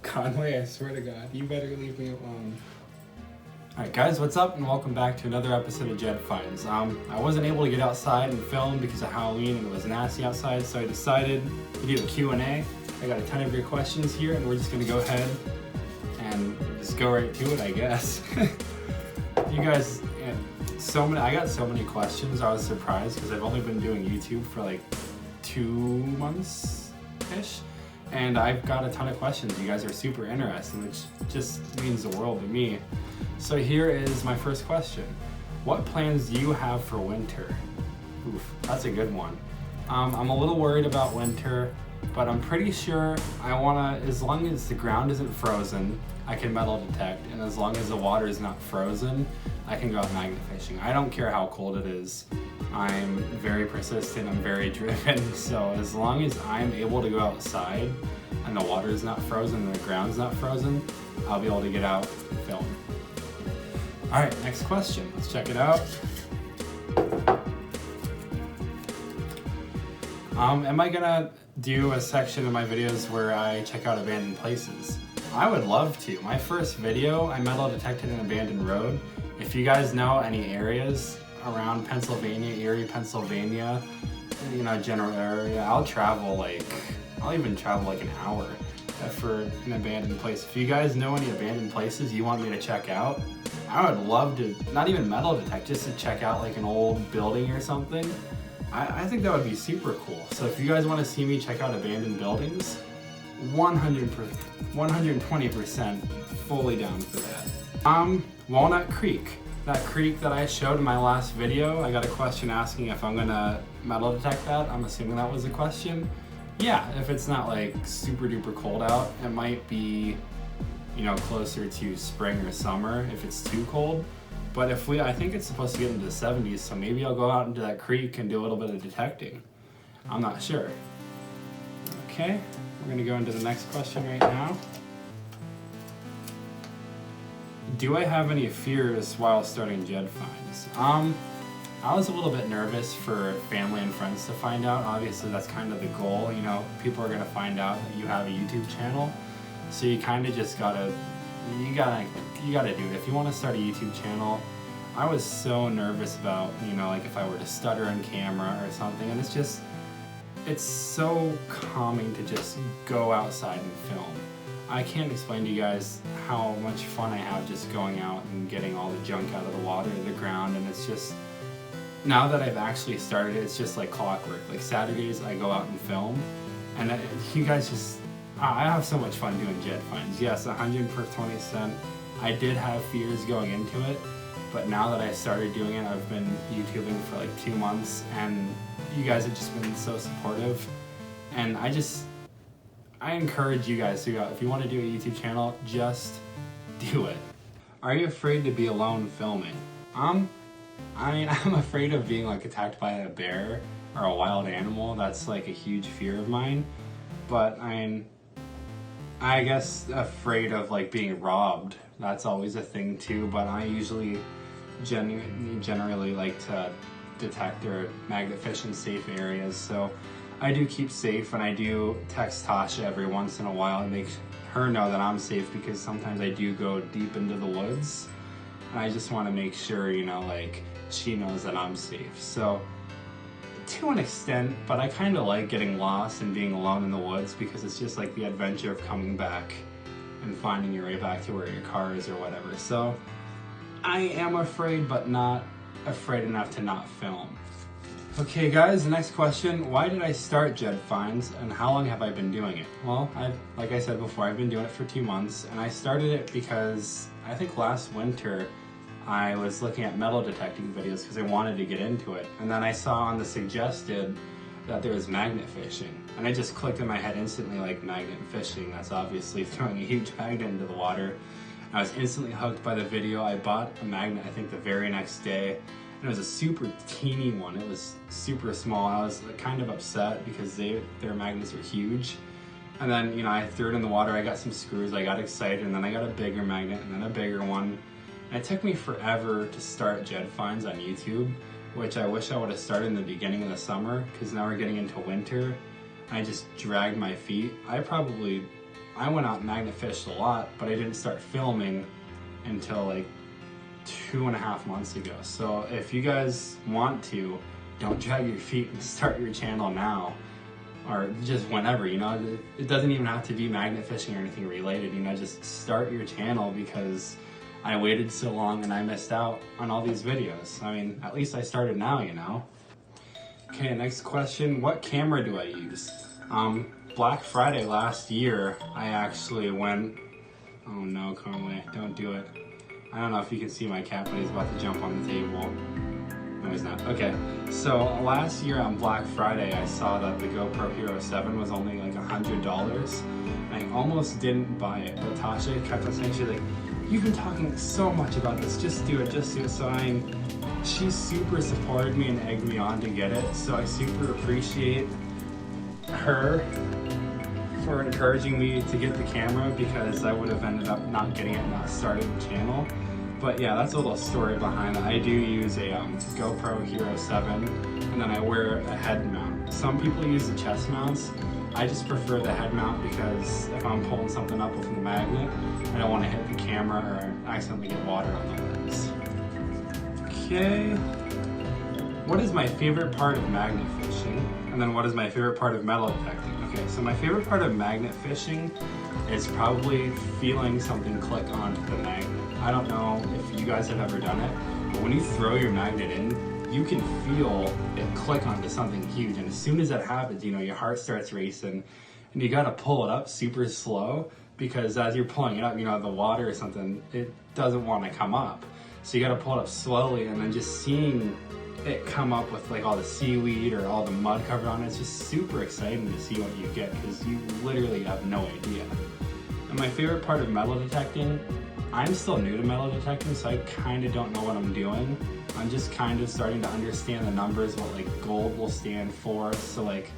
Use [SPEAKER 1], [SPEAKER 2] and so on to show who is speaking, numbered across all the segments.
[SPEAKER 1] Conway, I swear to God, you better leave me alone. Alright guys, what's up and welcome back to another episode of Jed Finds. I wasn't able to get outside and film because of Halloween and it was nasty outside, so I decided to do a Q&A. I got a ton of your questions here and we're just going to go ahead and just go right to it, I guess. You guys, I got so many questions, I was surprised because I've only been doing YouTube for like 2 months-ish. And I've got a ton of questions. You guys are super interested, which just means the world to me. So here is my first question. What plans do you have for winter? Oof, that's a good one. I'm a little worried about winter, but I'm pretty sure I wanna, as long as the ground isn't frozen, I can metal detect, and as long as the water is not frozen, I can go out magnet fishing. I don't care how cold it is. I'm very persistent, I'm very driven, so as long as I'm able to go outside and the water is not frozen and the ground's not frozen, I'll be able to get out and film. Alright, next question. Let's check it out. Am I gonna do a section of my videos where I check out abandoned places? I would love to. My first video, I metal detected an abandoned road. If you guys know any areas around Pennsylvania, Erie, Pennsylvania, you know, general area, I'll even travel like an hour for an abandoned place. If you guys know any abandoned places you want me to check out, I would love to, not even metal detect, just to check out like an old building or something. I think that would be super cool. So if you guys want to see me check out abandoned buildings, 120% fully down for that. Walnut Creek. That creek that I showed in my last video, I got a question asking if I'm gonna metal detect that. I'm assuming that was a question. Yeah, if it's not like super duper cold out, it might be, you know, closer to spring or summer if it's too cold. But I think it's supposed to get into the 70s, so maybe I'll go out into that creek and do a little bit of detecting. I'm not sure. Okay, we're gonna go into the next question right now. Do I have any fears while starting Jed Finds? I was a little bit nervous for family and friends to find out. Obviously that's kind of the goal, you know, people are gonna find out that you have a YouTube channel. So you kind of just gotta do it. If you want to start a YouTube channel, I was so nervous about, you know, like if I were to stutter on camera or something, and it's so calming to just go outside and film. I can't explain to you guys how much fun I have just going out and getting all the junk out of the water, the ground, and it's just, now that I've actually started it, it's just like clockwork. Like Saturdays I go out and film, and you guys just, I have so much fun doing Jed Finds. Yes, 120%. I did have fears going into it, but now that I started doing it, I've been YouTubing for like 2 months, and you guys have just been so supportive. And I encourage you guys to go, if you want to do a YouTube channel, just do it. Are you afraid to be alone filming? I'm afraid of being like attacked by a bear or a wild animal. That's like a huge fear of mine. But I guess afraid of like being robbed. That's always a thing too, but I usually generally like to detect or magnet fish in safe areas. So I do keep safe, and I do text Tasha every once in a while and make her know that I'm safe, because sometimes I do go deep into the woods and I just want to make sure, you know, like she knows that I'm safe. So to an extent, but I kind of like getting lost and being alone in the woods, because it's just like the adventure of coming back and finding your way back to where your car is or whatever. So I am afraid, but not afraid enough to not film. Okay guys, the next question. Why did I start Jed Finds, and how long have I been doing it? Well, like I said before, I've been doing it for 2 months, and I started it because I think last winter I was looking at metal detecting videos because I wanted to get into it. And then I saw on the suggested that there was magnet fishing. And I just clicked in my head instantly, like, magnet fishing, that's obviously throwing a huge magnet into the water. I was instantly hooked by the video. I bought a magnet, I think the very next day. And it was a super teeny one. It was super small. I was kind of upset because their magnets are huge. And then, you know, I threw it in the water, I got some screws, I got excited, and then I got a bigger magnet, and then a bigger one. And it took me forever to start Jed Finds on YouTube, which I wish I would have started in the beginning of the summer, because now we're getting into winter. I just dragged my feet. I probably I went out and magnet fished a lot, but I didn't start filming until like 2.5 months ago. So if you guys want to, don't drag your feet and start your channel now, or just whenever, you know. It doesn't even have to be magnet fishing or anything related, you know, just start your channel, because I waited so long and I missed out on all these videos. I mean, at least I started now, you know. Okay, next question, what camera do I use? Black Friday last year, I actually went, oh no, Conway, don't do it. I don't know if you can see my cat, but he's about to jump on the table. No, he's not. Okay, so last year on Black Friday, I saw that the GoPro Hero 7 was only like $100. And I almost didn't buy it, but Tasha kept on saying, she's like, you've been talking so much about this, just do it, just do it. So she super supported me and egged me on to get it. So I super appreciate her for encouraging me to get the camera, because I would have ended up not getting it and not starting the channel. But yeah, that's a little story behind it. I do use a GoPro Hero 7, and then I wear a head mount. Some people use the chest mounts. I just prefer the head mount, because if I'm pulling something up with the magnet, I don't want to hit the camera or accidentally get water on the lens. Okay, what is my favorite part of magnet fishing? And then what is my favorite part of metal detecting? Okay, so my favorite part of magnet fishing is probably feeling something click onto the magnet. I don't know if you guys have ever done it, but when you throw your magnet in, you can feel it click onto something huge. And as soon as that happens, you know, your heart starts racing, and you gotta pull it up super slow, because as you're pulling it up, you know, the water or something, it doesn't want to come up. So you gotta pull it up slowly, and then just seeing it come up with like all the seaweed or all the mud covered on it, it's just super exciting to see what you get, because you literally have no idea. And my favorite part of metal detecting, I'm still new to metal detecting, so I kind of don't know what I'm doing. I'm just kind of starting to understand the numbers, what like gold will stand for. So like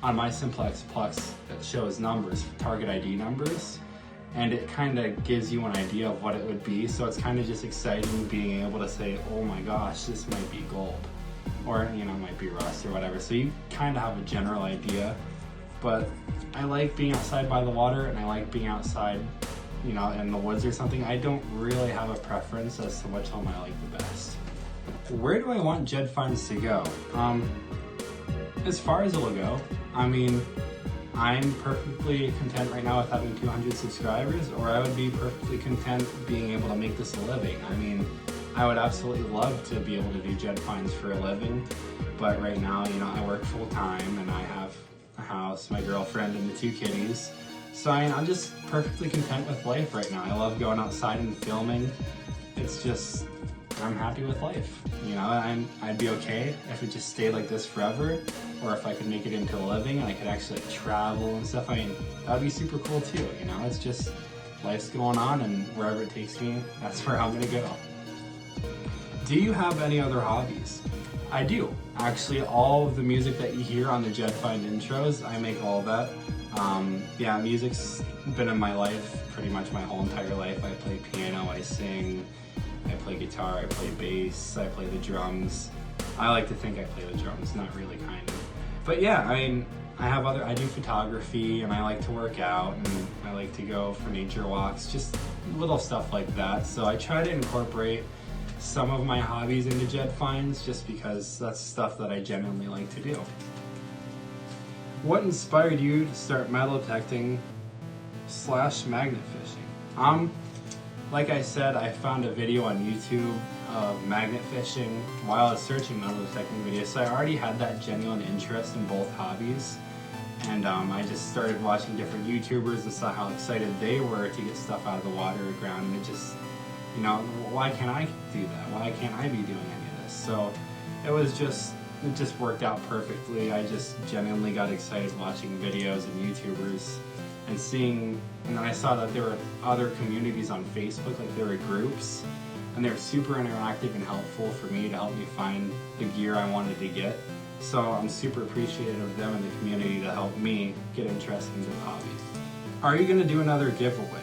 [SPEAKER 1] on my Simplex Plus, it shows numbers, target ID numbers, and it kind of gives you an idea of what it would be. So it's kind of just exciting being able to say, oh my gosh, this might be gold, or you know, it might be rust or whatever. So you kind of have a general idea. But I like being outside by the water, and I like being outside, you know, in the woods or something. I don't really have a preference as to which home I like the best. Where do I want Jed Finds to go? As far as it'll go, I mean, I'm perfectly content right now with having 200 subscribers, or I would be perfectly content being able to make this a living. I mean, I would absolutely love to be able to do Jed Finds for a living, but right now, you know, I work full time and I have a house, my girlfriend, and the 2 kitties. So I'm just perfectly content with life right now. I love going outside and filming. It's just, I'm happy with life. You know, I'd be okay if it just stayed like this forever, or if I could make it into a living and I could actually like, travel and stuff. I mean, that would be super cool too, you know? It's just, life's going on, and wherever it takes me, that's where I'm gonna go. Do you have any other hobbies? I do. Actually, all of the music that you hear on the Jed Find intros, I make all of that. Yeah, music's been in my life pretty much my whole entire life. I play piano, I sing, I play guitar, I play bass, I play the drums. I like to think I play the drums, not really, kind of. But yeah, I mean, I do photography, and I like to work out, and I like to go for nature walks, just little stuff like that. So I try to incorporate some of my hobbies into Jed Finds, just because that's stuff that I genuinely like to do. What inspired you to start metal detecting / magnet fishing? Like I said, I found a video on YouTube of magnet fishing while I was searching metal detecting videos, so I already had that genuine interest in both hobbies. And I just started watching different YouTubers and saw how excited they were to get stuff out of the water or ground, and it just, you know, why can't I do that? Why can't I be doing any of this? So it just worked out perfectly. I just genuinely got excited watching videos and YouTubers and seeing, and then I saw that there were other communities on Facebook, like there were groups, and they were super interactive and helpful for me to help me find the gear I wanted to get. So I'm super appreciative of them and the community to help me get interested in the hobby. Are you gonna do another giveaway?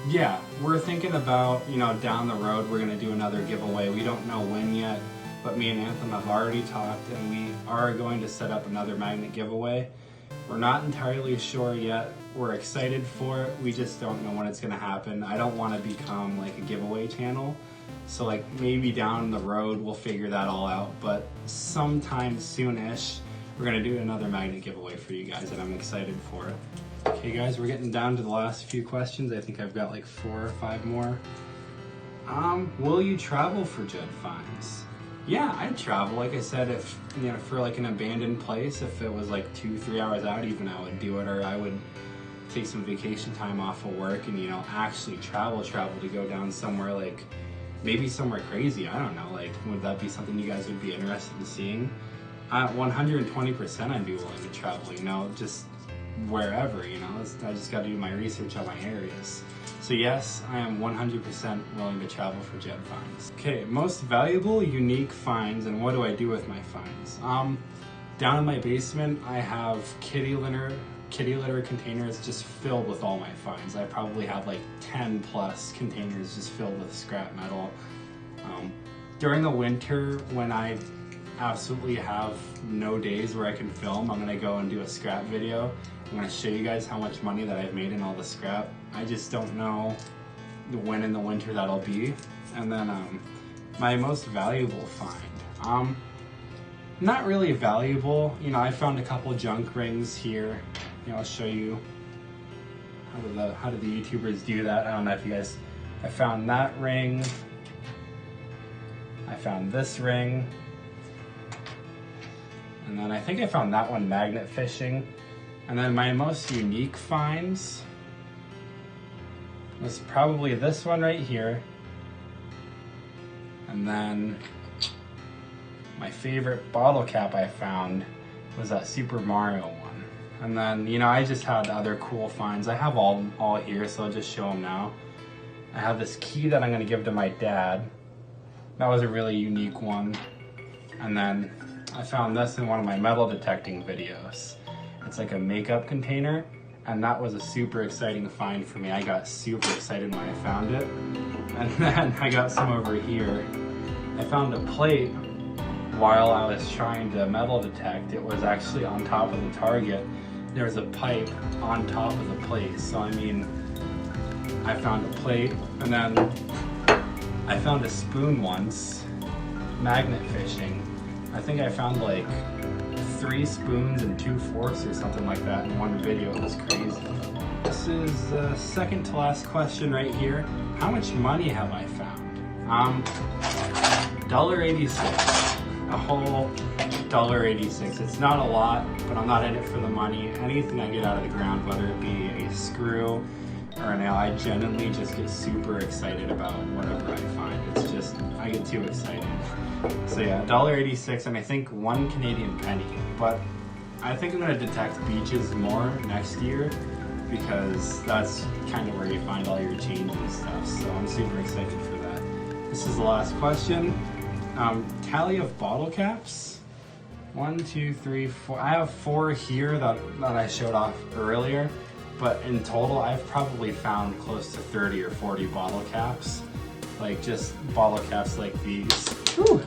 [SPEAKER 1] Yeah, we're thinking about, you know, down the road we're gonna do another giveaway. We don't know when yet, but me and Anthem have already talked, and we are going to set up another magnet giveaway. We're not entirely sure yet. We're excited for it. We just don't know when it's gonna happen. I don't wanna become like a giveaway channel. So like maybe down the road we'll figure that all out, but sometime soonish we're gonna do another magnet giveaway for you guys, and I'm excited for it. Okay guys, we're getting down to the last few questions. I think I've got like 4 or 5 more. Will you travel for Jed Finds? Yeah, I'd travel. Like I said, if you know, for like an abandoned place, if it was like 2-3 hours out even, I would do it, or I would take some vacation time off of work and, you know, actually travel to go down somewhere, like maybe somewhere crazy. I don't know, like would that be something you guys would be interested in seeing? 120% I'd be willing to travel, you know, just wherever, you know. I just got to do my research on my areas. So yes, I am 100% willing to travel for Jed Finds. Okay, most valuable, unique finds, and what do I do with my finds? Down in my basement, I have kitty litter containers just filled with all my finds. I probably have like 10 plus containers just filled with scrap metal. During the winter, when I absolutely have no days where I can film, I'm gonna go and do a scrap video. I'm gonna show you guys how much money that I've made in all the scrap. I just don't know when in the winter that'll be. And then my most valuable find. Not really valuable. You know, I found a couple junk rings here. You know, I'll show you how do the YouTubers do that. I don't know if you guys, I found that ring. I found this ring. And then I think I found that one magnet fishing. And then my most unique finds was probably this one right here. And then my favorite bottle cap I found was that Super Mario one. And then, you know, I just had other cool finds. I have all here, so I'll just show them now. I have this key that I'm gonna give to my dad. That was a really unique one. And then I found this in one of my metal detecting videos. It's like a makeup container, and that was a super exciting find for me. I got super excited when I found it. And then I got some over here. I found a plate while I was trying to metal detect. It was actually on top of the target. There was a pipe on top of the plate. So I mean, I found a plate, and then I found a spoon once, magnet fishing. I think I found like 3 spoons and 2 forks or something like that in one video. It was crazy. This is the second to last question right here. How much money have I found? $1.86. A whole $1.86. It's not a lot, but I'm not in it for the money. Anything I get out of the ground, whether it be a screw or a nail, I genuinely just get super excited about whatever I find. It's just, I get too excited. So yeah, $1.86, and I think 1 Canadian penny. But I think I'm gonna detect beaches more next year, because that's kind of where you find all your change and stuff. So I'm super excited for that. This is the last question. Tally of bottle caps. 1, 2, 3, 4. I have 4 here that I showed off earlier, but in total I've probably found close to 30 or 40 bottle caps. Like just bottle caps like these. Whew.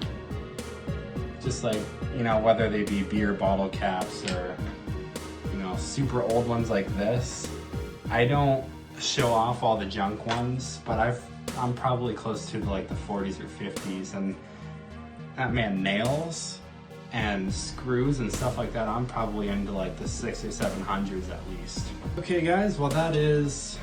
[SPEAKER 1] Just like, you know, whether they be beer bottle caps or, you know, super old ones like this. I don't show off all the junk ones, but I'm probably close to like the 40s or 50s, and that, man, nails and screws and stuff like that, I'm probably into like the 600s or 700s at least. Okay guys, well that is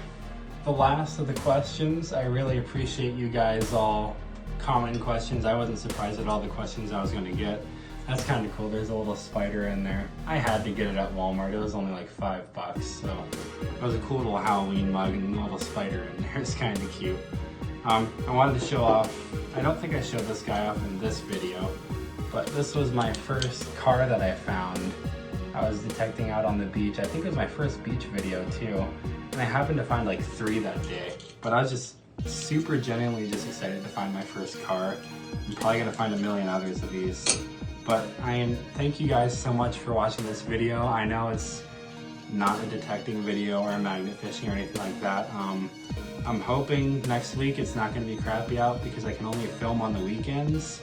[SPEAKER 1] the last of the questions. I really appreciate you guys all commenting questions. I wasn't surprised at all the questions I was gonna get. That's kind of cool. There's a little spider in there. I had to get it at Walmart. It was only like $5, so it was a cool little Halloween mug and a little spider in there. It's kind of cute. I wanted to show off, I don't think I showed this guy off in this video, but this was my first car that I found. I was detecting out on the beach. I think it was my first beach video too. And I happened to find like 3 that day. But I was just super genuinely just excited to find my first car. I'm probably gonna find a million others of these. But thank you guys so much for watching this video. I know it's not a detecting video or a magnet fishing or anything like that. I'm hoping next week it's not gonna be crappy out, because I can only film on the weekends.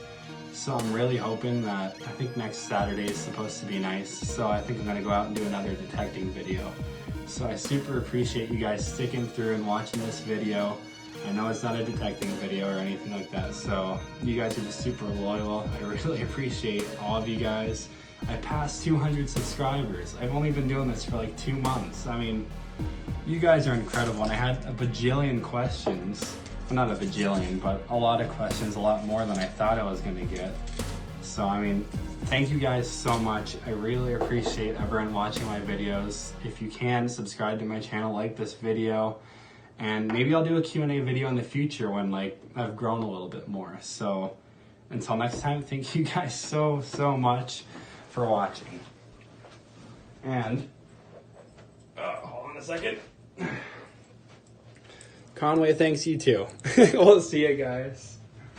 [SPEAKER 1] So I'm really hoping that, I think next Saturday is supposed to be nice, so I think I'm gonna go out and do another detecting video. So I super appreciate you guys sticking through and watching this video. I know it's not a detecting video or anything like that, so you guys are just super loyal. I really appreciate all of you guys. I passed 200 subscribers. I've only been doing this for like 2 months. I mean, you guys are incredible, and I had a bajillion questions. Well, not a bajillion, but a lot of questions, a lot more than I thought I was gonna get. So, I mean, thank you guys so much. I really appreciate everyone watching my videos. If you can, subscribe to my channel, like this video, and maybe I'll do a Q&A video in the future when like I've grown a little bit more. So, until next time, thank you guys so much for watching. And, hold on a second. Conway thanks you too. We'll see you guys.